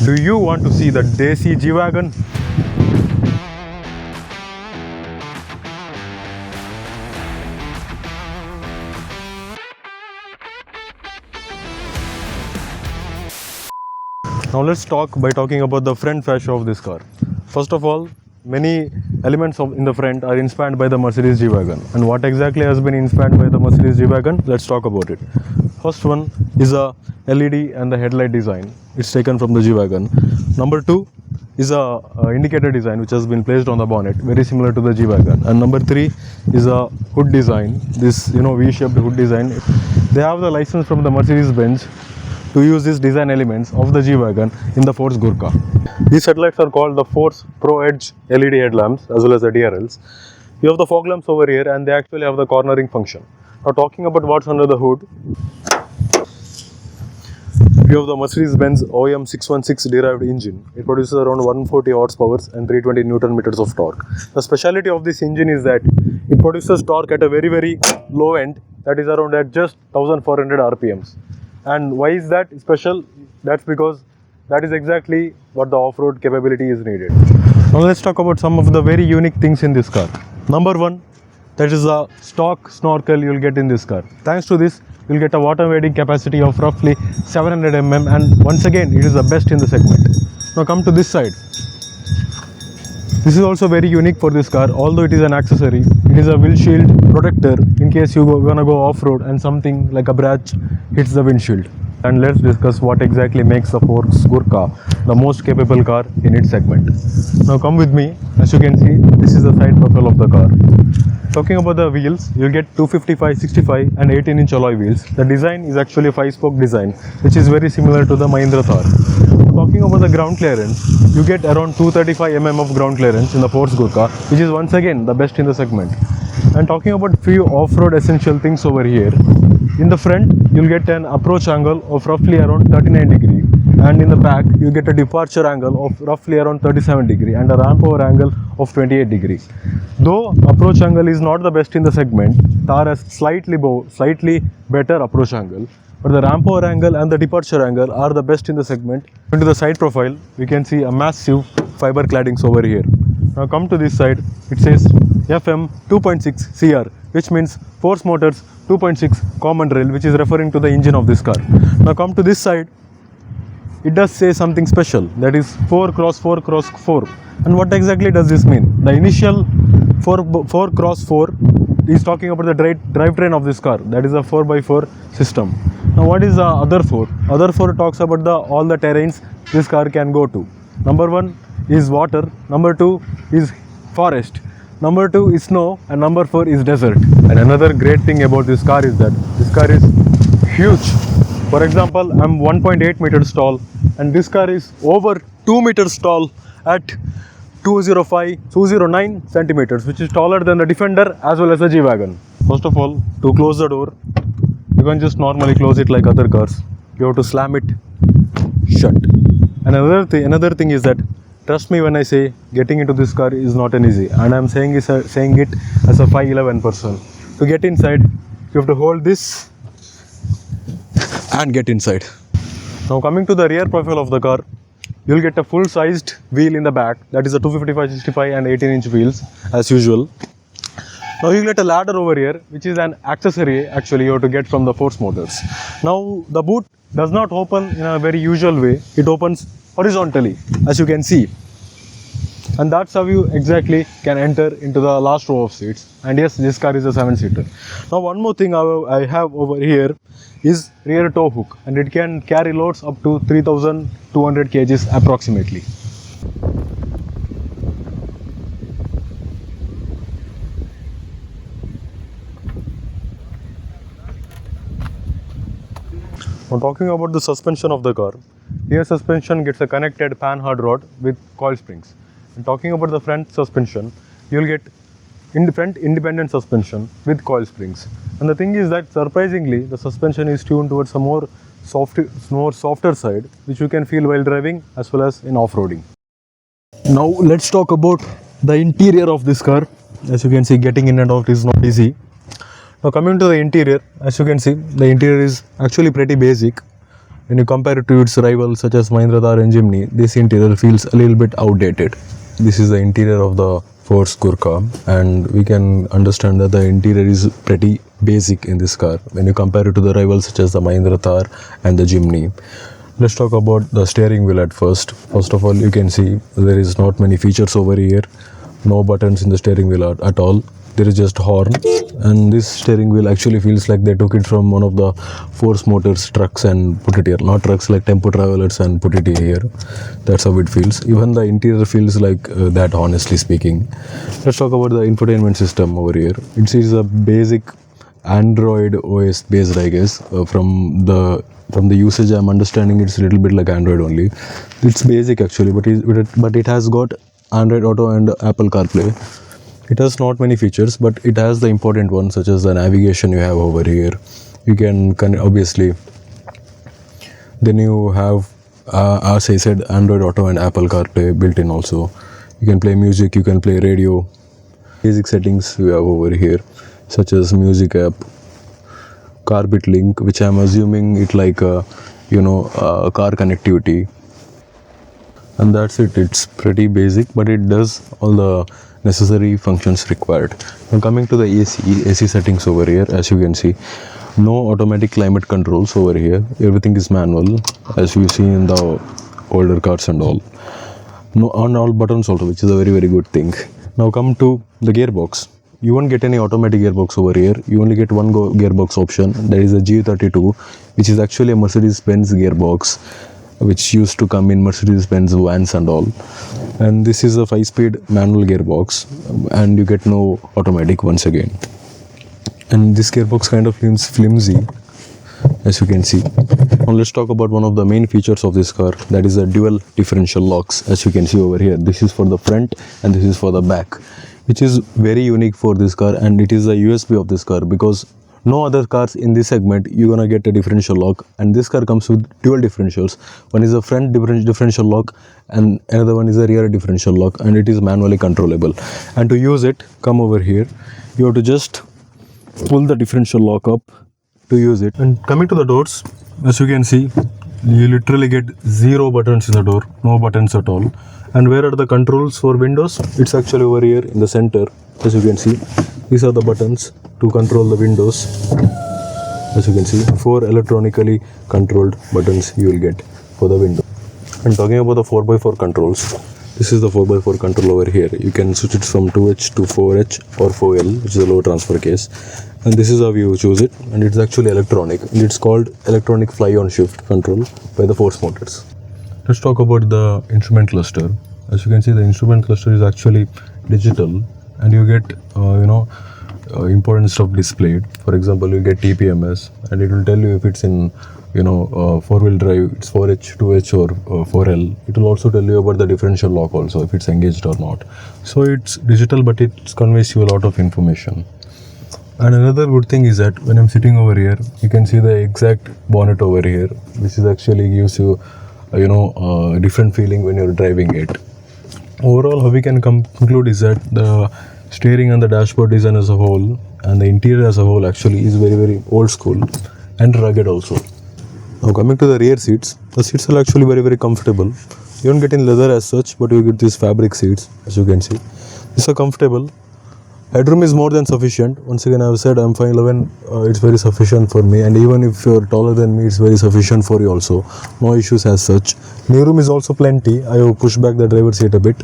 Do you want to see the Desi G-Wagon? Now let's talk by talking about the front fascia of this car. First of all, many elements in the front are inspired by the Mercedes G-Wagon. And what exactly has been inspired by the Mercedes G-Wagon? Let's talk about it. First one is a LED and the headlight design. It's taken from the G-Wagon. Number two is a indicator design which has been placed on the bonnet, very similar to the G-Wagon. And number three is a hood design, this V-shaped hood design. They have the license from the Mercedes-Benz to use these design elements of the G-Wagon in the Force Gurkha. These headlights are called the Force Pro Edge LED headlamps as well as the DRLs. We have the fog lamps over here and they actually have the cornering function. Now talking about what's under the hood, we have the Mercedes-Benz OEM 616 derived engine. It produces around 140 horsepower and 320 Newton meters of torque. The speciality of this engine is that it produces torque at a very low end, that is around at just 1400 RPMs. And why is that special? That's because that is exactly what the off-road capability is needed. Now let's talk about some of the very unique things in this car. Number one, that is a stock snorkel you'll get in this car. Thanks to this, you'll get a water wading capacity of roughly 700 mm, and once again, it is the best in the segment. Now come to this side. This is also very unique for this car, although it is an accessory. It is a windshield protector in case you gonna go off-road and something like a branch hits the windshield. And let's discuss what exactly makes the Force Gurkha the most capable car in its segment. Now come with me. As you can see, this is the side profile of the car. Talking about the wheels, you'll get 255, 65 and 18-inch alloy wheels. The design is actually a 5-spoke design, which is very similar to the Mahindra Thar. Talking about the ground clearance, you get around 235 mm of ground clearance in the Force Gurkha, which is once again the best in the segment. And talking about few off-road essential things over here, in the front you'll get an approach angle of roughly around 39 degree, and in the back you get a departure angle of roughly around 37 degree and a ramp over angle of 28 degrees. Though approach angle is not the best in the segment, Thar has slightly better approach angle, but the ramp over angle and the departure angle are the best in the segment. Into the side profile, we can see a massive fiber claddings over here. Now come to this side, it says FM 2.6 CR, which means Force Motors 2.6 common rail, which is referring to the engine of this car. Now come to this side, it does say something special, that is 4x4x4. And what exactly does this mean? The initial 4x4 is talking about the drivetrain of this car, that is a 4x4 system. Now what is the other 4? Other 4 talks about all the terrains this car can go to. Number 1 is water, number 2 is forest, number 2 is snow, and number 4 is desert. And another great thing about this car is that this car is huge. For example, I'm 1.8 meters tall and this car is over 2 meters tall at 209 centimeters, which is taller than the Defender as well as the G-Wagon. First of all, to close the door, you can just normally close it like other cars. You have to slam it shut. And another thing is that, trust me when I say getting into this car is not an easy, and I'm saying it as a 5'11" person. To get inside, you have to hold this and get inside. Now coming to the rear profile of the car, you'll get a full-sized wheel in the back, that is a 255, 65 and 18-inch wheels as usual. Now you get a ladder over here, which is an accessory actually you have to get from the Force Motors. Now the boot does not open in a very usual way, it opens horizontally, as you can see. And that's how you exactly can enter into the last row of seats. And yes, this car is a 7-seater. Now one more thing I have over here is rear tow hook, and it can carry loads up to 3200 kgs approximately. Now talking about the suspension of the car, rear suspension gets a connected pan-hard rod with coil springs. And talking about the front suspension, you'll get front independent suspension with coil springs. And the thing is that surprisingly, the suspension is tuned towards a more softer side, which you can feel while driving as well as in off-roading. Now let's talk about the interior of this car. As you can see, getting in and out is not easy. Now coming to the interior, as you can see, the interior is actually pretty basic. When you compare it to its rivals such as Mahindra Thar and Jimny, this interior feels a little bit outdated. This is the interior of the Force Gurkha, and we can understand that the interior is pretty basic in this car when you compare it to the rivals such as the Mahindra Thar and the Jimny. Let's talk about the steering wheel at first. First of all, you can see there is not many features over here. No buttons in the steering wheel at all. There is just horn, and this steering wheel actually feels like they took it from one of the Force Motors trucks and put it here. Not trucks like Tempo Travelers and put it here. That's how it feels. Even the interior feels like that, honestly speaking. Let's talk about the infotainment system over here. It is a basic Android OS based, I guess. From the usage I'm understanding, it's a little bit like Android only. It's basic actually, but it has got Android Auto and Apple CarPlay. It has not many features, but it has the important ones such as the navigation you have over here. You can obviously, then you have as I said, Android Auto and Apple CarPlay built in also. You can play music, you can play radio. Basic settings you have over here such as music app, Carbit link, which I'm assuming it like car connectivity, and that's it. It's pretty basic, but it does all the necessary functions required. Now coming to the AC settings over here, as you can see, no automatic climate controls over here. Everything is manual, as you see in the older cars and all. No on all buttons also, which is a very good thing. Now come to the gearbox. You won't get any automatic gearbox over here. You only get one gearbox option, that is a G32, which is actually a Mercedes-Benz gearbox, which used to come in Mercedes-Benz vans and all. And this is a 5-speed manual gearbox, and you get no automatic once again. And this gearbox kind of feels flimsy, as you can see. Now let's talk about one of the main features of this car, that is the dual differential locks, as you can see over here. This is for the front and this is for the back, which is very unique for this car, and it is the USP of this car, because no other cars in this segment you're gonna get a differential lock, and this car comes with dual differentials. One is a front differential lock and another one is a rear differential lock, and it is manually controllable. And to use it, come over here, you have to just pull the differential lock up to use it. And coming to the doors, as you can see, you literally get 0 buttons in the door, no buttons at all. And where are the controls for windows? It's actually over here in the center, as you can see. These are the buttons to control the windows. As you can see, 4 electronically controlled buttons you will get for the window. And talking about the 4x4 controls, this is the 4x4 control over here. You can switch it from 2H to 4H or 4L, which is a low transfer case. And this is how you choose it, and it's actually electronic, and it's called electronic fly-on shift control by the Force Motors. Let's talk about the instrument cluster. As you can see, the instrument cluster is actually digital, and you get important stuff displayed. For example, you get TPMS, and it will tell you if it's in 4-wheel drive, it's 4H, 2H or 4L. It will also tell you about the differential lock also, if it's engaged or not. So it's digital, but it conveys you a lot of information. And another good thing is that when I'm sitting over here, you can see the exact bonnet over here, which is actually gives you a different feeling when you're driving it. Overall, how we can conclude is that the steering and the dashboard design as a whole and the interior as a whole actually is very old school and rugged also. Now coming to the rear seats, the seats are actually very comfortable. You don't get in leather as such, but you get these fabric seats, as you can see. These are comfortable. Headroom is more than sufficient. Once again, I have said I'm 5'11", it's very sufficient for me, and even if you're taller than me, it's very sufficient for you also. No issues as such. Knee room is also plenty. I have pushed back the driver's seat a bit.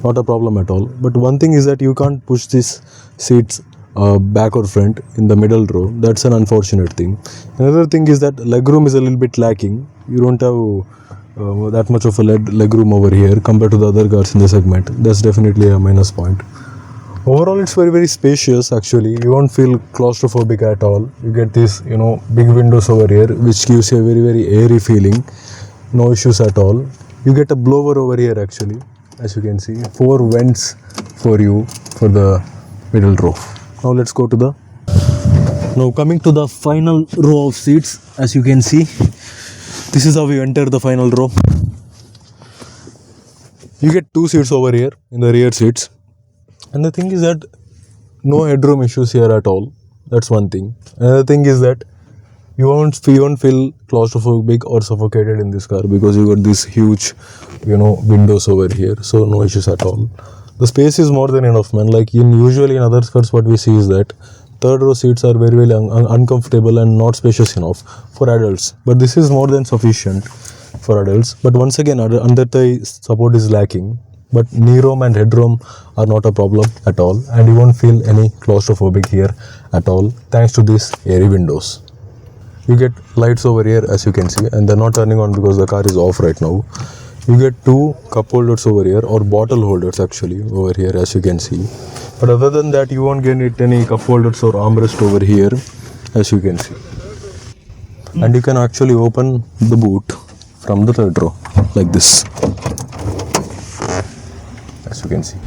Not a problem at all. But one thing is that you can't push these seats back or front in the middle row. That's an unfortunate thing. Another thing is that legroom is a little bit lacking. You don't have that much of a legroom over here compared to the other cars in the segment. That's definitely a minus point. Overall, it's very spacious actually. You won't feel claustrophobic at all. You get these big windows over here, which gives you a very airy feeling. No issues at all. You get a blower over here actually, as you can see. 4 vents for you for the middle row. Now let's go to now coming to the final row of seats. As you can see, this is how we enter the final row. You get 2 seats over here in the rear seats. And the thing is that no headroom issues here at all. That's one thing. Another thing is that You won't feel claustrophobic or suffocated in this car because you got this huge, windows over here. So no issues at all. The space is more than enough, man. Like usually in other cars, what we see is that third row seats are very, very uncomfortable and not spacious enough for adults. But this is more than sufficient for adults. But once again, under the support is lacking. But knee room and headroom are not a problem at all, and you won't feel any claustrophobic here at all thanks to these airy windows. You get lights over here, as you can see, and they're not turning on because the car is off right now. You get two cup holders over here, or bottle holders actually over here, as you can see. But other than that, you won't get any cup holders or armrest over here, as you can see. And you can actually open the boot from the third row like this, as you can see.